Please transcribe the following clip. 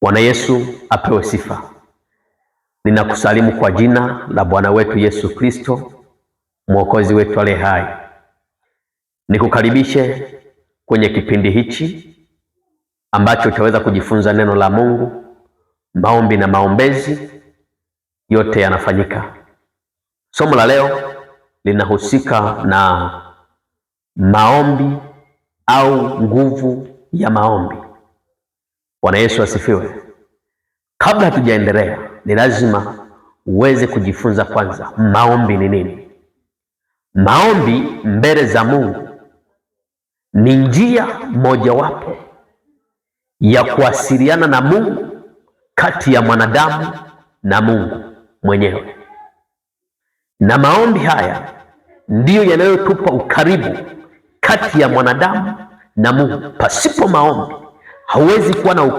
Bwana Yesu apewe sifa. Ninakusalimu kwa jina la Bwana wetu Yesu Kristo, Mwokozi wetu aliye hai. Nikukaribishe kwenye kipindi hichi ambacho utaweza kujifunza neno la Mungu. Maombi na maombezi yote yanafanyika. Somo la leo linahusika na maombi au nguvu ya maombi. Bwana Yesu asifiwe. Kabla hatujaendelea, ni lazima uweze kujifunza kwanza maombi ni nini. Maombi mbele za Mungu ni njia mojawapo ya kuwasiliana na Mungu, kati ya mwanadamu na Mungu mwenyewe. Na maombi haya ndiyo yanayotupa ukaribu kati ya mwanadamu na Mungu. Pasipo maombi hauwezi kuwa na ukaribu